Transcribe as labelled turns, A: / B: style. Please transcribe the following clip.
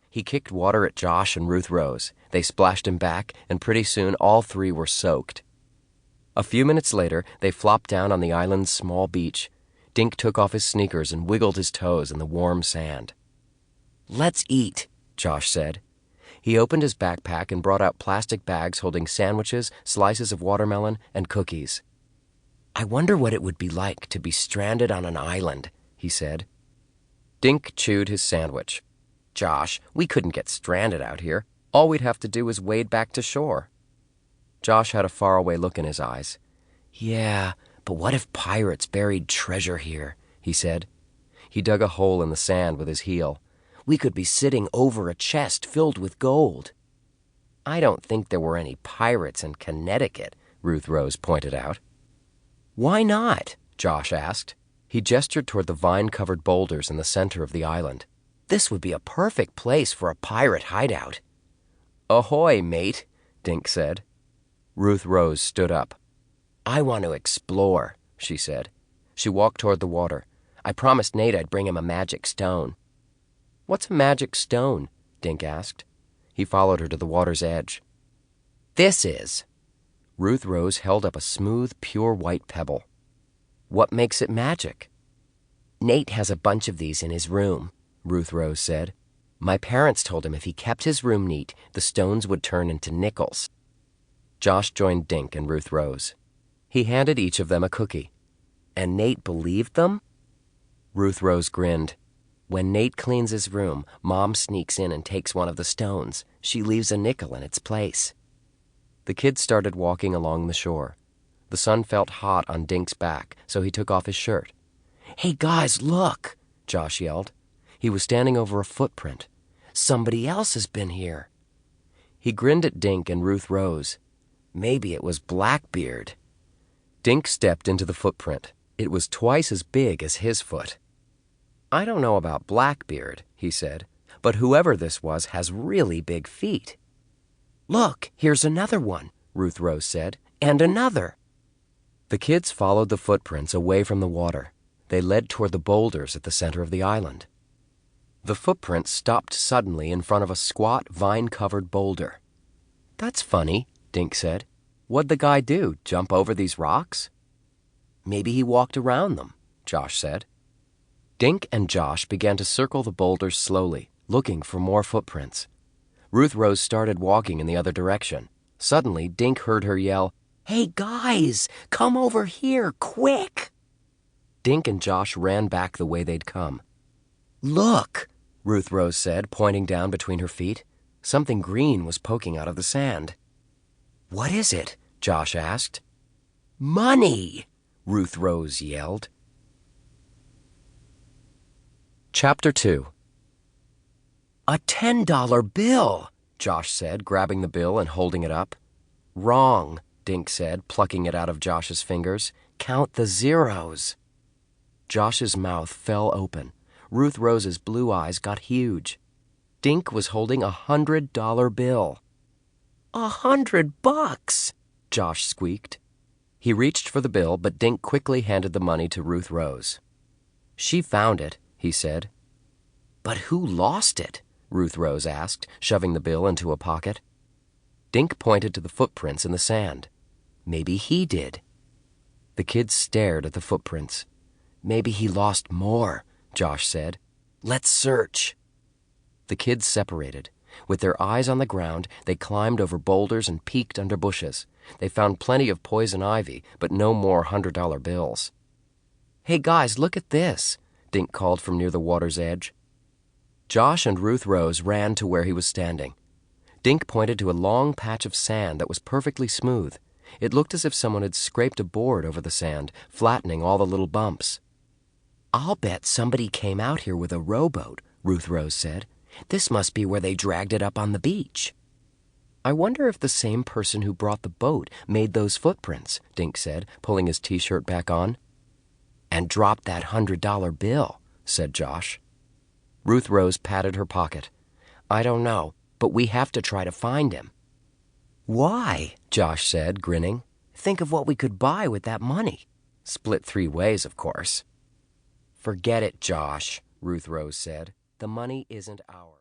A: He kicked water at Josh and Ruth Rose. They splashed him back, and pretty soon all three were soaked. A few minutes later, they flopped down on the island's small beach. Dink took off his sneakers and wiggled his toes in the warm sand. "Let's eat," Josh said. He opened his backpack and brought out plastic bags holding sandwiches, slices of watermelon, and cookies. "I wonder what it would be like to be stranded on an island," he said. Dink chewed his sandwich. "Josh, we couldn't get stranded out here. All we'd have to do is wade back to shore." Josh had a faraway look in his eyes. "Yeah, but what if pirates buried treasure here?" he said. He dug a hole in the sand with his heel. "We could be sitting over a chest filled with gold." "I don't think there were any pirates in Connecticut," Ruth Rose pointed out. "Why not?" Josh asked. He gestured toward the vine-covered boulders in the center of the island. "This would be a perfect place for a pirate hideout." "Ahoy, mate," Dink said. Ruth Rose stood up. "I want to explore," she said. She walked toward the water. "I promised Nate I'd bring him a magic stone." "What's a magic stone?" Dink asked. He followed her to the water's edge. "This is." Ruth Rose held up a smooth, pure white pebble. "What makes it magic?" "Nate has a bunch of these in his room," Ruth Rose said. "My parents told him if he kept his room neat, the stones would turn into nickels." Josh joined Dink and Ruth Rose. He handed each of them a cookie. "And Nate believed them?" Ruth Rose grinned. "When Nate cleans his room, Mom sneaks in and takes one of the stones. She leaves a nickel in its place." The kids started walking along the shore. The sun felt hot on Dink's back, so he took off his shirt. "Hey guys, look!" Josh yelled. He was standing over a footprint. "Somebody else has been here." He grinned at Dink and Ruth Rose. Maybe it was Blackbeard. Dink stepped into the footprint. It was twice as big as his foot. "I don't know about Blackbeard," he said, "but whoever this was has really big feet." "Look, here's another one," Ruth Rose said, "and another." The kids followed the footprints away from the water. They led toward the boulders at the center of the island. The footprints stopped suddenly in front of a squat, vine-covered boulder. "That's funny," Dink said. "What'd the guy do, jump over these rocks?" "Maybe he walked around them," Josh said. Dink and Josh began to circle the boulders slowly, looking for more footprints. Ruth Rose started walking in the other direction. Suddenly, Dink heard her yell, "Hey guys, come over here, quick!" Dink and Josh ran back the way they'd come. "Look," Ruth Rose said, pointing down between her feet. Something green was poking out of the sand. "What is it?" Josh asked. "Money!" Ruth Rose yelled. Chapter 2. "A $10 bill," Josh said, grabbing the bill and holding it up. "Wrong," Dink said, plucking it out of Josh's fingers. "Count the zeros." Josh's mouth fell open. Ruth Rose's blue eyes got huge. Dink was holding a $100 bill. $100, Josh squeaked. He reached for the bill, but Dink quickly handed the money to Ruth Rose. "She found it," he said. "But who lost it?" Ruth Rose asked, shoving the bill into a pocket. Dink pointed to the footprints in the sand. "Maybe he did." The kids stared at the footprints. "Maybe he lost more," Josh said. "Let's search." The kids separated. With their eyes on the ground, they climbed over boulders and peeked under bushes. They found plenty of poison ivy, but no more $100 bills. "Hey guys, look at this," Dink called from near the water's edge. Josh and Ruth Rose ran to where he was standing. Dink pointed to a long patch of sand that was perfectly smooth. It looked as if someone had scraped a board over the sand, flattening all the little bumps. "I'll bet somebody came out here with a rowboat," Ruth Rose said. "This must be where they dragged it up on the beach." "I wonder if the same person who brought the boat made those footprints," Dink said, pulling his T-shirt back on. "And dropped that $100 bill," said Josh. Ruth Rose patted her pocket. "I don't know, but we have to try to find him." "Why?" Josh said, grinning. "Think of what we could buy with that money. Split 3 ways, of course." "Forget it, Josh," Ruth Rose said. "The money isn't ours."